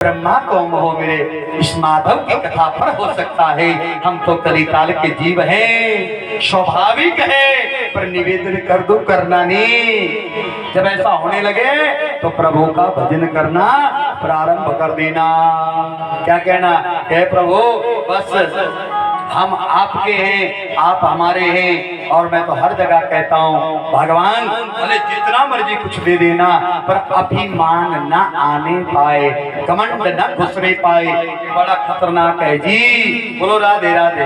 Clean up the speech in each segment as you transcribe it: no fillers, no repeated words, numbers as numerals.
ब्रह्मा को मोह मिले इस माधव की कथा पर हो सकता है। हम तो कलिकाल के जीव हैं, स्वाभाविक है, पर निवेदन कर दो, करना नहीं। जब ऐसा होने लगे तो प्रभु का भजन करना प्रारंभ कर देना। क्या कहना है? प्रभु बस हम आपके हैं, आप हमारे हैं। और मैं तो हर जगह कहता हूँ भगवान भले जितना मर्जी कुछ दे देना, पर अभिमान न आने पाए, घमंड न घुसने पाए, बड़ा खतरनाक है जी। बोलो राधे राधे।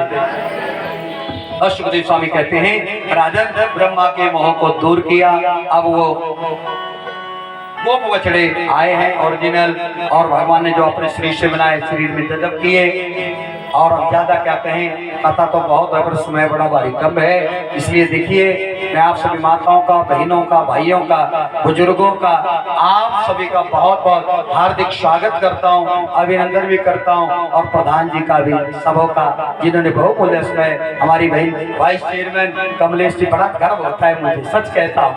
और सुखदेव स्वामी कहते हैं राजन ब्रह्मा के मोह को दूर किया। अब वो बछड़े आए हैं ओरिजिनल, और भगवान ने जो अपने शरीर से बनाए शरीर में जजब किए। और ज्यादा क्या कहें, कथा तो बहुत है पर समय बड़ा भारी कम है। इसलिए देखिए मैं आप सभी माताओं का, बहनों का, भाइयों का, बुजुर्गों का, आप सभी का बहुत बहुत हार्दिक स्वागत करता हूं, अभिनंदन भी करता हूं। और प्रधान जी का भी, सबों का, जिन्होंने बहुमूल्य समय, हमारी बहन वाइस चेयरमैन कमलेश जी, बड़ा गर्व होता है मुझे, सच कहता हूँ।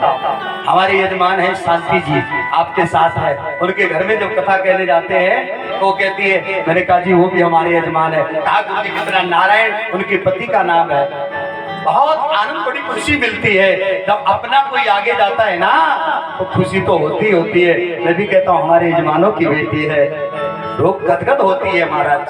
हमारे यजमान है शांति जी, आपके साथ है। उनके घर में जब कथा कहने जाते हैं तो कहती है, मैंने कहा जी वो भी हमारे यजमान है। ठाकुर जी कितना नारायण उनके पति का नाम है। बहुत आनंद, बड़ी खुशी मिलती है जब अपना कोई आगे जाता है ना, तो खुशी तो होती है। मैं भी कहता हूँ हमारे यजमानों की बेटी है, लोग गदगद होती है महाराज।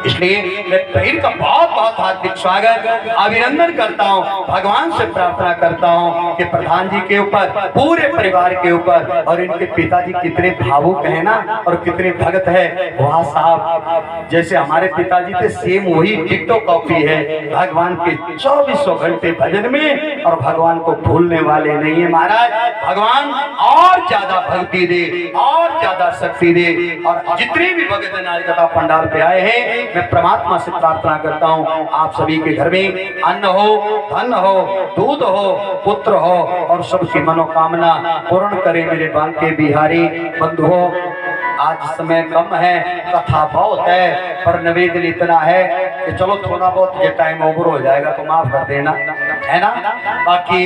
इसलिए मैं बहन का बहुत बहुत हार्दिक स्वागत, अभिनंदन करता हूँ। भगवान से प्रार्थना करता हूँ कि प्रधान जी के ऊपर, पूरे परिवार के ऊपर, और इनके पिताजी कितने भावुक है ना, और कितने भगत है। वहाँ साहब जैसे हमारे पिताजी थे, सेम वही डिट्टो कॉपी है। भगवान के 2400 घंटे भजन में, और भगवान को भूलने वाले नहीं है महाराज। भगवान और ज्यादा भक्ति दे, और ज्यादा शक्ति दे। और जितने भी भगत आज कथा पंडाल पे आए हैं, मैं परमात्मा से प्रार्थना करता हूँ आप सभी के घर में अन्न हो, धन हो, दूध हो, पुत्र हो, और सबकी मनोकामना पूर्ण करे मेरे बांके बिहारी बंधुओं। आज समय कम है, कथा बहुत है, पर निवेदन इतना है कि चलो थोड़ा बहुत ये टाइम ओवर हो जाएगा तो माफ कर देना, है ना। बाकी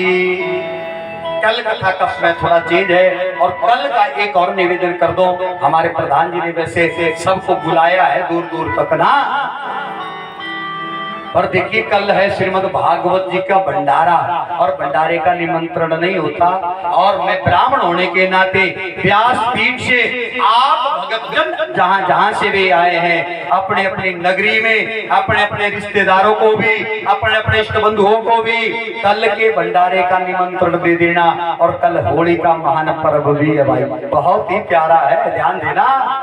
कल कथा का समय थोड़ा चेंज है, और कल का एक और निवेदन कर दो। हमारे प्रधान जी ने वैसे सबको बुलाया है दूर दूर तक ना, पर देखिए कल है श्रीमद् भागवत जी का भंडारा, और भंडारे का निमंत्रण नहीं होता। और मैं ब्राह्मण होने के नाते व्यासपीठ से आप भगतजन जहां जहां से भी आए हैं, अपने अपने नगरी में, अपने अपने रिश्तेदारों को भी, अपने अपने इष्ट बंधुओं को भी कल के भंडारे का निमंत्रण दे देना। और कल होली का महान पर्व भी है भाई, बहुत ही प्यारा है, ध्यान देना।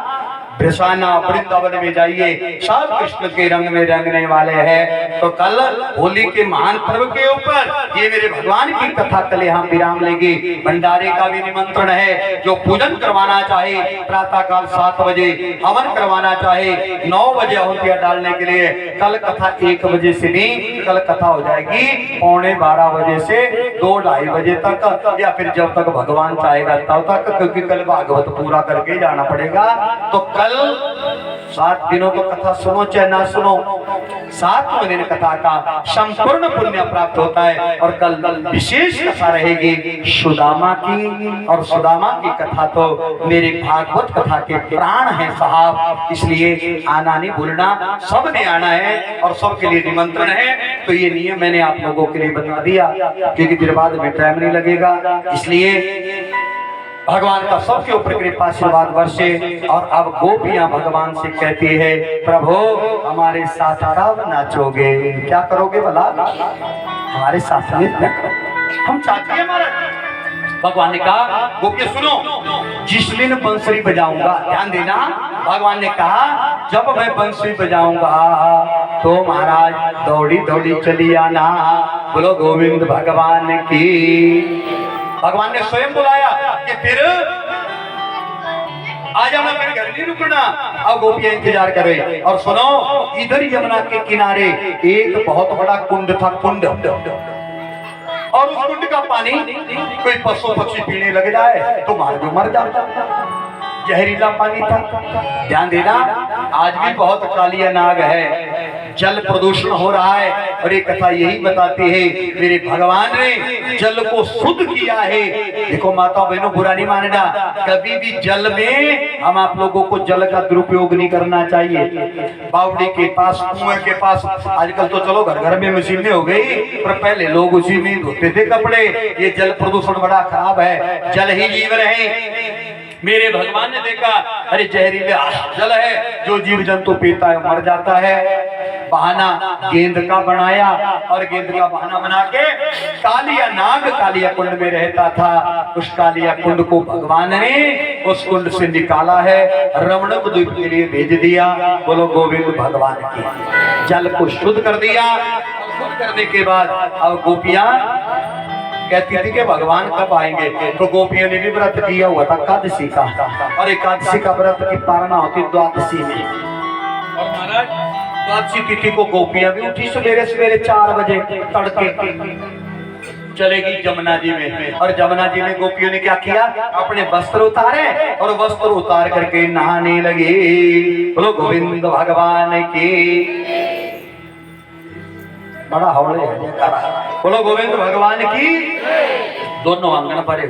बृषाना वृंदावन में जाइए, सब कृष्ण के रंग में रंगने वाले हैं। तो कल होली के महान पर्व के ऊपर ये मेरे भगवान की कथा कल यहाँ विराम लेगी। भंडारे का भी निमंत्रण है। जो पूजन करवाना चाहे प्रातः काल 7 बजे, हवन करवाना चाहे 9 बजे आहुतियां डालने के लिए, कल कथा 1 बजे से नहीं, कल कथा हो जाएगी 11:15 बजे से 2-2:30 बजे तक, या फिर जब तक भगवान चाहेगा तब तक, क्योंकि कल भागवत पूरा करके जाना पड़ेगा। तो कल 7 दिनों को कथा सुनो चाहे ना सुनो, 7वें दिन कथा का संपूर्ण पुण्य प्राप्त होता है। और कल विशेष कथा रहेगी सुदामा की, और सुदामा की कथा तो मेरे भागवत कथा के प्राण है साहब। इसलिए आना नहीं भूलना, सब ने आना है, और सबके लिए निमंत्रण है। तो ये नियम मैंने आप लोगों के लिए बता दिया, क्योंकि देर बाद में टाइम नहीं लगेगा। इसलिए भगवान का सबके ऊपर कृपा आशीर्वाद वर्षे। और अब गोपियां भगवान से कहती है, प्रभु हमारे साथ कब नाचोगे, क्या करोगे भला हमारे साथ में, हम चाहते हैं हमारा। भगवान ने कहा गोपियां सुनो, जिस दिन बंसुरी बजाऊंगा, ध्यान देना, भगवान ने कहा जब मैं बंसुरी बजाऊंगा तो महाराज दौड़ी दौड़ी चली आना। बोलो गोविंद भगवान की। भगवान ने स्वयं बुलाया कि फिर आ जाना, मेरे घर नहीं रुकना। अब गोपियां इंतजार कर रही। और सुनो, इधर यमुना के किनारे एक बहुत बड़ा कुंड था, कुंड, और उस कुंड का पानी कोई पशु पक्षी पीने लग जाए तो मर जाता, जहरीला पानी था। ध्यान देना, आज भी बहुत कालिया नाग है जल प्रदूषण हो रहा है। और ये कथा यही बताती है मेरे भगवान ने जल को शुद्ध किया है। देखो माता बहनों, बुरा नहीं मानना, कभी भी जल में हम आप लोगों को जल का दुरुपयोग नहीं करना चाहिए। बावड़ी के पास, कुएं के पास, आजकल तो चलो घर घर में मशीनें हो गई, पर पहले लोग उसी में धोते थे कपड़े। ये जल प्रदूषण बड़ा खराब है। जल ही जीवन है। मेरे भगवान ने देखा, अरे जहरीले जल है, जो जीव जंतु पीता है मर जाता है। बहाना गेंद का बनाया और गेंद का बहाना बना के कालिया नाग कालिया कुंड में रहता था। उस कालिया कुंड को भगवान ने उस कुंड से निकाला है, रमणक द्वीप के लिए भेज दिया। बोलो गोविंद भगवान की। जल को शुद्ध कर दिया। शुद्ध करने के बाद अब गोपियां कहती थी कि भगवान कब आएंगे। तो गोपियों ने भी व्रत किया हुआ था एकादशी का, और एकादशी का व्रत की पारणा होती द्वादशी में। और महाराज द्वादशी तिथि को गोपियां भी उठी सवेरे सवेरे 4 बजे तड़के, चलेगी जमुना जी में। और जमुना जी में गोपियों ने क्या किया, अपने वस्त्र उतारे और वस्त्र उतार करके नहाने लगे। बोलो गोविंद भगवान की। बड़ा हौले है। बोलो गोविंद भगवान की। दोनों आंगन पर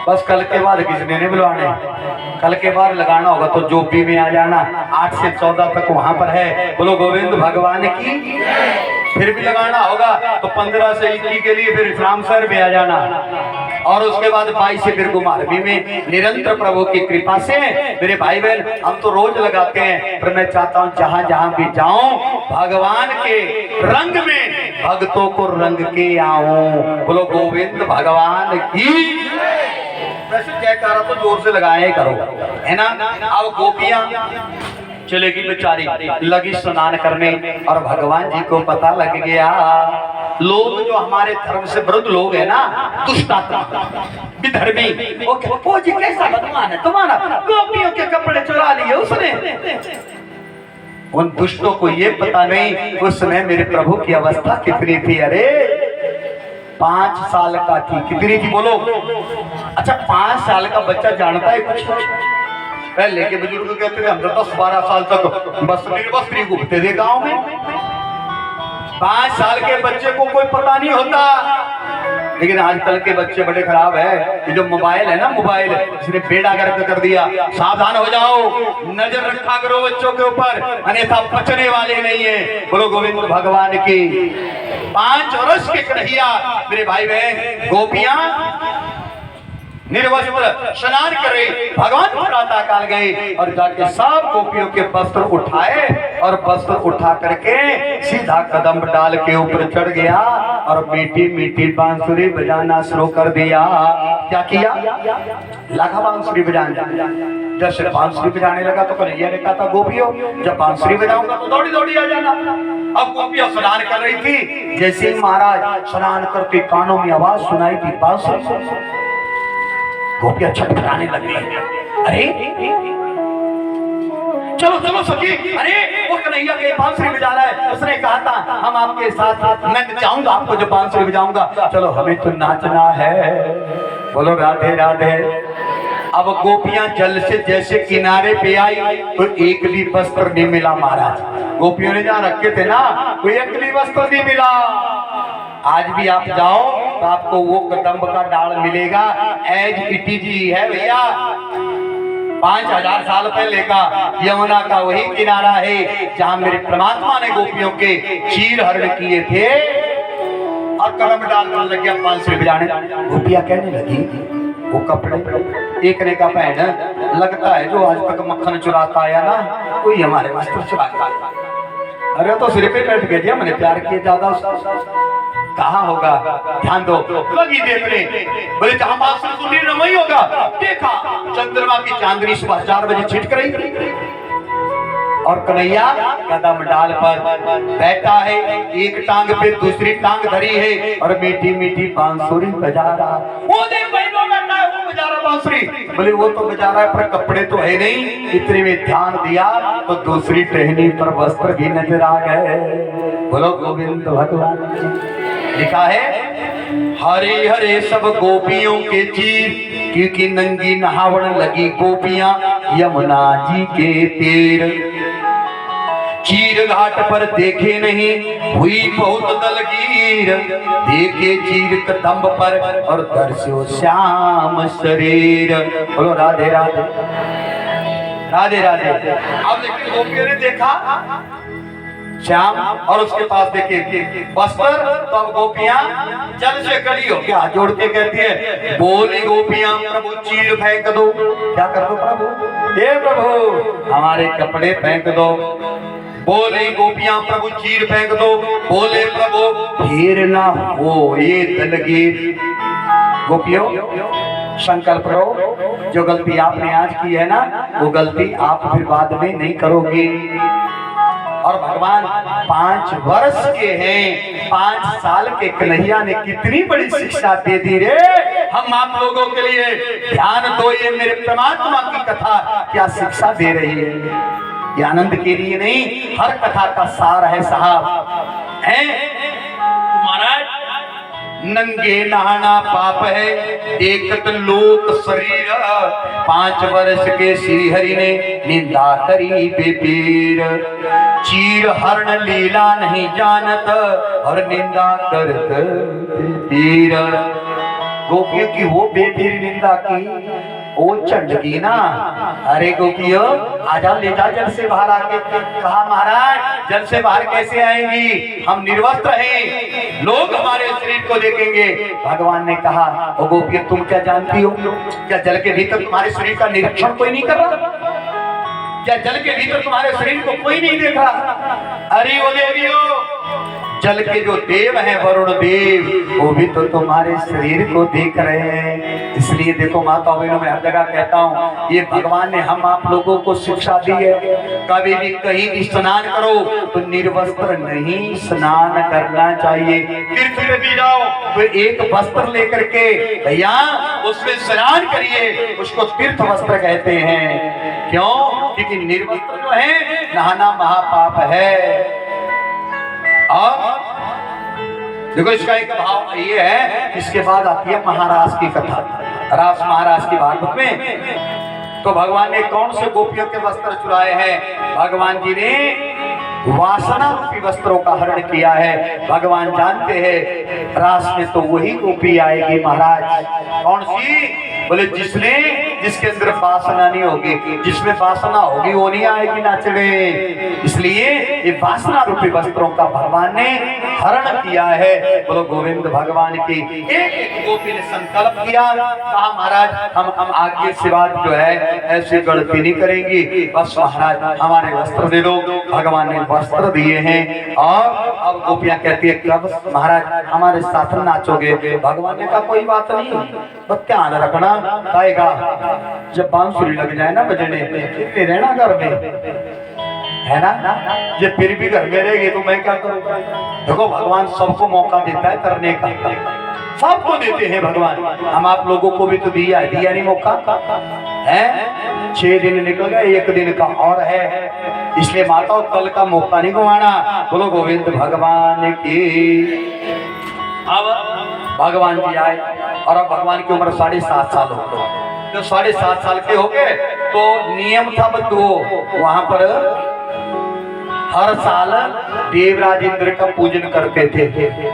बस कल के बाद किसने नहीं बुलवाने, कल के बाद लगाना होगा तो जोपी में आ जाना। 8 से 14 तक वहां पर है। बोलो गोविंद भगवान की। फिर भी लगाना होगा तो 15 से 21 के लिए फिर रामसर में आ जाना। और उसके बाद 22 से फिर कुमारवी में। निरंतर प्रभु की कृपा से मेरे भाई बहन हम तो रोज लगाते हैं, पर मैं चाहता हूँ जहां जहां भी जाऊं भगवान के रंग में भक्तों को रंग के आऊं। बोलो गोविंद भगवान की। वैसे जयकारा तो जोर से लगाया करो, है ना। अब गोपियां चलेगी बेचारी, लगी स्नान करने। और भगवान जी को पता लग गया, लोग जो हमारे धर्म से विरुद्ध लोग है ना, दुष्ट आत्मा विधर्मी, वो जी कैसा भगवान है तुम्हारा, गोपियों के कपड़े चुरा लिए उसने। उन दुष्टों को ये पता नहीं उस समय मेरे प्रभु की अवस्था कितनी थी। अरे 5 साल का थी। कितनी थी बोलो? अच्छा 5 साल का बच्चा जानता है कुछ? पहले के बुजुर्ग कहते थे हम तो 10-12 साल तक बस निर्वस्त्री घूमते थे गांव में। 5 साल के बच्चे को कोई पता नहीं होता। लेकिन आजकल के बच्चे बड़े खराब है। ये जो मोबाइल है ना, मोबाइल इसने बेड़ा गर्क कर दिया। सावधान हो जाओ, नजर रखा करो बच्चों के ऊपर, अन्यथा बचने वाले नहीं है। बोलो गोविंद भगवान की। 5 वर्ष के कन्हैया मेरे भाई बहन गोपियां निर्वस्त्र स्नान करे। भगवान प्रातः काल गए और जाके सब गोपियों के वस्त्र उठाए और वस्त्र उठा करके सीधा कदम डाल के ऊपर चढ़ गया और मीठी मीठी बांसुरी बजाना शुरू कर दिया। क्या किया? लगा बांसुरी बजाना। जब से बांसुरी बजाने लगा तो कन्हैया ने कहा था गोपियों जब बांसुरी बजाऊंगा तो दौड़ी दौड़ी आ जाना। अब गोपियां स्नान कर रही थी, जैसे ही महाराज स्नान करके कानों में आवाज सुनाई थी बांसुरी, गोपियां छटपटाने लगी। अरे चलो चलो सखी, अरे वो कन्हैया के बांसुरी बजा रहा है, उसने कहा था हम आपके साथ मैं जाऊंगा, आपको जो बांसुरी बजाऊंगा। चलो हमें तो नाचना है। बोलो राधे राधे। अब गोपियां जल से जैसे किनारे पे आई तो एक भी वस्त्र नहीं मिला महाराज। गोपियों ने जहाँ रखे थे ना कोई एक भी वस्त्र नहीं मिला। आज भी आप जाओ तो आपको वो कदम्ब का डाल मिलेगा, एज इट इज है भैया। 5000 साल पहले का यमुना का वही किनारा है जहां मेरे परमात्मा ने गोपियों के चीर हरण किए थे। और कदम डालने लग गया बांसुरी बजाने। गोपियां कहने लगी वो कपड़े एक ने का पहन लगता है जो आज तक मक्खन चुराता आया ना कोई हमारे वस्त्र चुराता। अरे तो सिर पे बैठ गए, हमने प्यार किए ज्यादा कहा होगा। ध्यान दो, लगी देखने, बोले जहां बांसुरी सुनी न वही होगा। देखा चंद्रमा की चांदनी सुबह 4 बजे छिटक रही थी और कन्हैया कदम डाल पर बैठा है, एक टांग पे दूसरी टांग धरी है और मीठी मीठी बांसुरी बजा रहा। वो देख बहनों बैठा है, वो बजा रहा बांसुरी। बोले वो तो बजा रहा है पर कपड़े तो है नहीं। इतने में ध्यान दिया तो दूसरी टहनी पर वस्त्र भी नजर आ गए। बोलो गोविंद भगवान। लिखा है हरे हरे सब गोपियों के चीर, क्योंकि नंगी नहावण लगी गोपियां यमुना जी के तीर। चीर घाट पर देखे नहीं हुई बहुत दलगीर, देखे चीर कदम्ब पर और दर्शो श्याम शरीर। बोलो राधे राधे राधे राधे। अब लेकिन गोपियों ने देखा श्याम और उसके पास देखे वस्त्र, तो अब गोपियां जल से खड़ी हो क्या जोड़ के कहती है, बोली गोपियां प्रभु चीर फेंक दो। क्या कर दो प्रभु? हे प्रभु हमारे कपड़े फेंक दो। बोली गोपियां प्रभु चीर फेंक दो। बोले प्रभु फिर ना हो ये दलगीर। गोपियों संकल्प करो, जो गलती आपने आज की है ना, वो गलती आप फिर बाद में नहीं करोगे। और भगवान 5 वर्ष के हैं, 5 साल के कन्हैया ने कितनी बड़ी शिक्षा दे दी रे हम आप लोगों के लिए। ध्यान दो, ये मेरे परमात्मा की कथा क्या शिक्षा दे रही है। ये आनंद के लिए नहीं, हर कथा का सार है साहब। है महाराज नंगे नहाना पाप है, एकत लोक शरीर। 5 वर्ष के श्री हरि ने निंदा करी बेपीर। चीर हरण लीला नहीं जानत और निंदा करत बेपीर। गोपियों की वो बेपीर निंदा की, वो चंडगी ना। अरे गोपियों आजा ले जा जल से बाहर आके। कहा महाराज जल से बाहर कैसे आएंगी, हम निर्वस्त्र हैं, लोग हमारे शरीर को देखेंगे। भगवान ने कहा ओ गोपियों तुम क्या जानती हो, क्या जल के भीतर तुम्हारे शरीर का निरीक्षण कोई नहीं कर रहा? क्या जल के भीतर तुम्हारे शरीर को कोई नहीं देख रहा? अरे ओ देवियों, जल के जो देव हैं वरुण देव, वो भी तो तुम्हारे शरीर को देख रहे हैं। इसलिए देखो माता बहनों में हर जगह कहता हूँ, ये भगवान ने हम आप लोगों को शिक्षा दी है। कभी भी कहीं भी स्नान करो तो निर्वस्त्र नहीं स्नान करना चाहिए। तीर्थ पे भी जाओ तो एक वस्त्र लेकर के भैया उसमें स्नान करिए, उसको तीर्थ वस्त्र कहते हैं। क्यों? क्योंकि निर्वस्त्र जो है नहाना महापाप है। और देखो इसका एक भाव ये है, इसके बाद आती है महाराज की कथा। रास महाराज की भागवत में तो भगवान ने कौन से गोपियों के वस्त्र चुराए हैं? भगवान जी ने वासना रूपी वस्त्रों का हरण किया है। भगवान जानते हैं रास में तो वही गोपी आएगी महाराज। कौन सी? बोले जिसके अंदर वासना नहीं होगी, जिसमें वासना होगी वो नहीं आएगी नाचने। इसलिए ये वासना रूपी वस्त्रों का भगवान ने हरण किया है। बोलो गोविंद भगवान की। एक गोपी ने संकल्प किया, कहा महाराज हम आगे से बात जो है ऐसी गलती नहीं करेंगी, बस महाराज हमारे वस्त्र दे दो। भगवान ने वस्त्र दिए हैं। और अब गोपियां कहती है कब महाराज हमारे साथ नाचोगे? भगवान ने कहा कोई बात नहीं, बस ध्यान रखना आएगा जब बांसुरी लग जाए ना बजने, फिर रहना घर में है ना। ये फिर भी घर में रहेगी तो मैं क्या करूँगा? देखो भगवान सबको मौका देता है करने का, सबको देते हैं भगवान। हम आप लोगों को भी तो दिया नहीं मौका है। 6 दिन निकल गए, 1 दिन का और है। इसलिए माता कल का मौका नहीं गंवाना। बोलो गोविंद भगवान की। अब भगवान जी आए और अब भगवान की उम्र 7.5 साल हो गए। तो 7.5 साल के हो गए तो नियम था बद्दो वहां पर हर साल देवराज इंद्र का पूजन करते थे।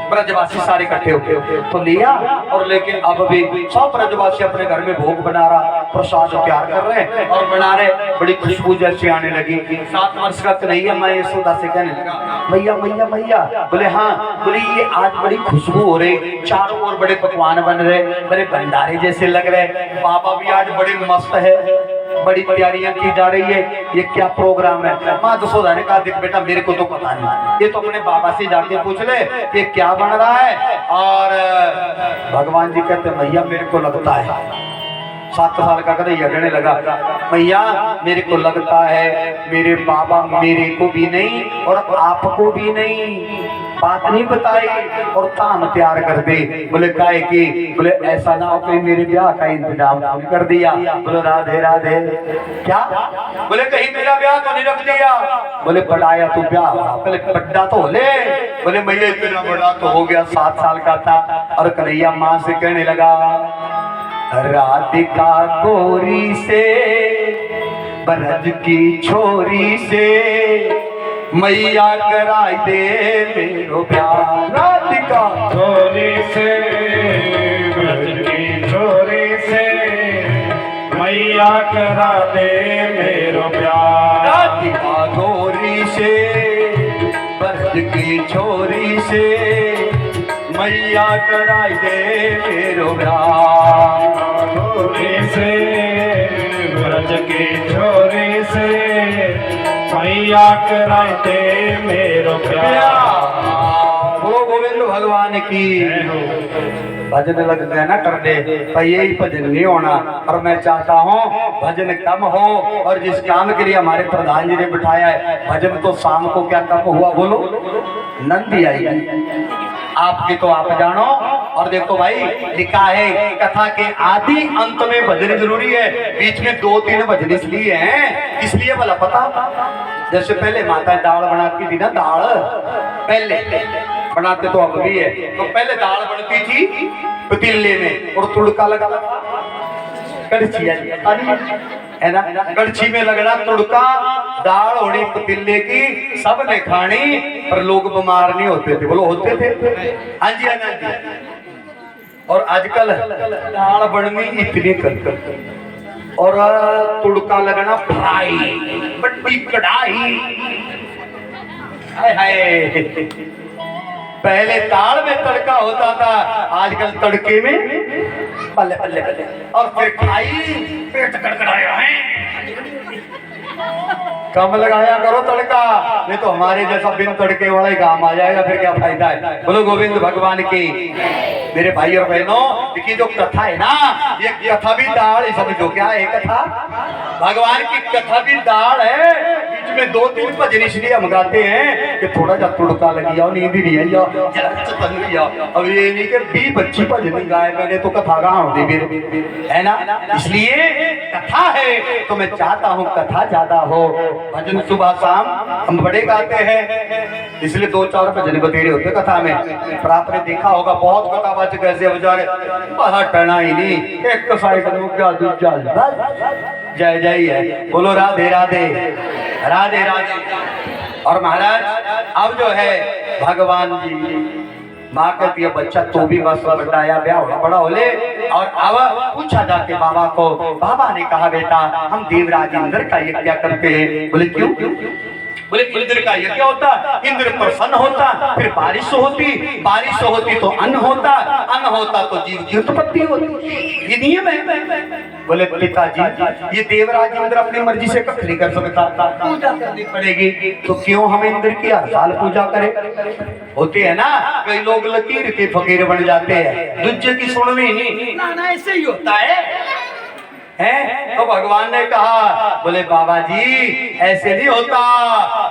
ब्रजवासी सारे इकट्ठे होते तो लिया और लेकिन अब भी सब ब्रजवासी अपने घर में भोग बना रहा, प्रसाद तैयार कर रहे हैं और बना रहे। बड़ी खुशबू जैसी आने लगी। 7 वर्ष का कन्हैया मैं यशोदा से कहने लगा मैया मैया मैया। बोले हाँ। बोले ये आज बड़ी खुशबू हो रही, चारों ओर बड़े पकवान बन रहे, बड़े भंडारे जैसे लग रहे। बाबा भी आज बड़ी मस्त है, बड़ी तैयारियां की जा रही है, ये क्या प्रोग्राम है? माँ यशोदा ने कहा देख बेटा मेरे को तो पता नहीं, ये तो अपने बाबा से जाके पूछ ले कि क्या बन रहा है। और भगवान जी कहते मैया मेरे को लगता है। 7 साल का कन्हैया कहने लगा मैया मेरे को लगता है मेरे बाबा मेरे को भी नहीं और आपको भी नहीं बात नहीं बताई और काम तैयार कर दे। बोले काहे की? बोले ऐसा ना हो कि मेरे ब्याह का इंतजाम कर दिया। बोले राधे राधे। क्या? बोले कहीं मेरा ब्याह तो नहीं रख दिया? बोले बढ़ाया तू ब्याह, बोले बड्डा तो ले। बोले मैया इतना बड़ा तो हो गया, 7 साल का था। और कन्हैया माँ से कहने लगा राधिका गोरी से ब्रज की छोरी से मैया कराई दे मेरो प्यार। राधिका छोरी से ब्रज की छोरी से मैया करा दे मेरो प्यार। राधिका गोरी से ब्रज की छोरी से मैया कराई दे मेरो प्यार। छोरी से ब्रज की छोरी से मैया करा दे मेरो प्यार। वो गोविंद भगवान की भजन लग गए ना कर दे पर यही भजन नहीं होना। और मैं चाहता हूँ भजन कम हो और जिस काम के लिए हमारे प्रधान जी ने बिठाया है भजन तो शाम को क्या कम हुआ बोलो नंदी आएगी आपकी तो आप जानो। और देखो भाई लिखा है कथा के आदि अंत में भजन जरूरी है। बीच में 2-3 भजन इसलिए हैं इसलिए भला पता जैसे पहले माता दाल बनाती थी ना दाल पहले बनाते तो अब भी है तो पहले दाल बनती थी पतीले में और तुड़का लगा था कड़छी है ना कड़छी में लगना तुड़का दाल होनी पतीले की सब ने खानी पर लोग बीमार नहीं होते थे बोलो होते थे हाँ जी हाँ जी। और आजकल दाल बननी इतनी कर और तुड़का लगना फ्राई बड़ी कढ़ाई हाय हाय। पहले दाल में तड़का होता था आजकल तड़के में पल्ले पल्ले पल्ले और फिर खाई पेट कड़कड़ाया है। कम लगाया करो तड़का नहीं तो हमारे जैसा बिन तड़के वाला ही काम आ जाएगा फिर क्या फायदा है। बोलो गोविंद भगवान की। मेरे भाई और बहनों देखिए जो कथा है ना ये कथा भी दाल समझो क्या है कथा भगवान की कथा भी दाल है। बीच में 2-3 भजन इसलिए हम गाते हैं कि थोड़ा सा तुड़का लगी जाओ नींद नहीं आई जाओ अब ये नहीं कि 20-25 भजन गाए मैंने तो कथा कहाँ होती फिर है ना। इसलिए कथा है तो मैं चाहता हूँ कथा ज्यादा हो। भजन सुबह शाम हम बड़े गाते हैं इसलिए 2-4 भजन बतेरे होते कथा में। पर आपने देखा होगा बहुत कथा बात कैसे बेचारे बाहर टना ही नहीं एक साइड क्या दूसरा जय जय है। बोलो राधे राधे राधे राधे। और महाराज अब जो है भगवान जी माँ कहती है बच्चा तो भी बस बताया ब्याह बड़ा होले। और अब पूछा जाके बाबा को बाबा ने कहा बेटा हम देवराज इंद्र का यज्ञ करते हैं। बोले क्यों बोले इंद्र का यज्ञ होता इंद्र प्रसन्न होता फिर बारिश होती तो अन्न होता तो जीव की उत्पत्ति होती ये नियम है। बोले पिताजी ये देवराज इंद्र अपनी मर्जी से कख नहीं कर सकता पूजा करनी पड़ेगी तो क्यों हम इंद्र की हर साल पूजा करें। होते है ना कई लोग लकीर के फकीर बन जाते हैं दूसरे की सुननी नहीं ना ऐसे ही होता है। तो भगवान ने कहा बोले बाबा जी ऐसे नहीं होता।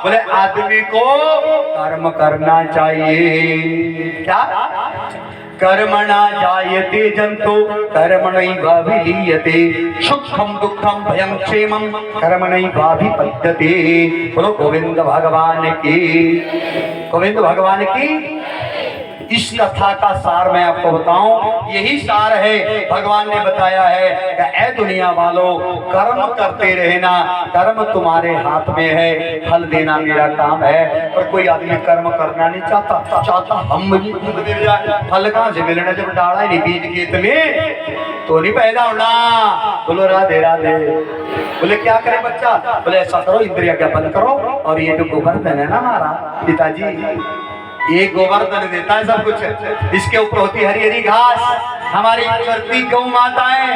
बोले आदमी को कर्म करना चाहिए। क्या कर्मणा जायते जंतु कर्मणैवाभिलीयते सुखम दुखम भयं क्षेमं कर्मणैवाभिपद्यते। बोलो गोविंद भगवान की। गोविंद भगवान की। इस कथा का सार मैं आपको बताऊं यही सार है भगवान ने बताया है कि ऐ दुनिया वालों कर्म करते रहना कर्म तुम्हारे हाथ में है फल देना मेरा काम है। पर कोई आदमी कर्म करना नहीं चाहता हम मुझे फल कहाँ से मिलना जब डाला ही नहीं बीज खेत में तो नहीं पैदा होना। बोलो राधे राधे। बोले क्या करे बच्चा बोले ऐसा करो इंद्रिया क्या बंद करो और ये जो गोवर्धन है ना हमारा पिताजी ये गोवर्धन देता है सब कुछ इसके ऊपर होती हरी हरी घास हमारी चरती गौ माताएं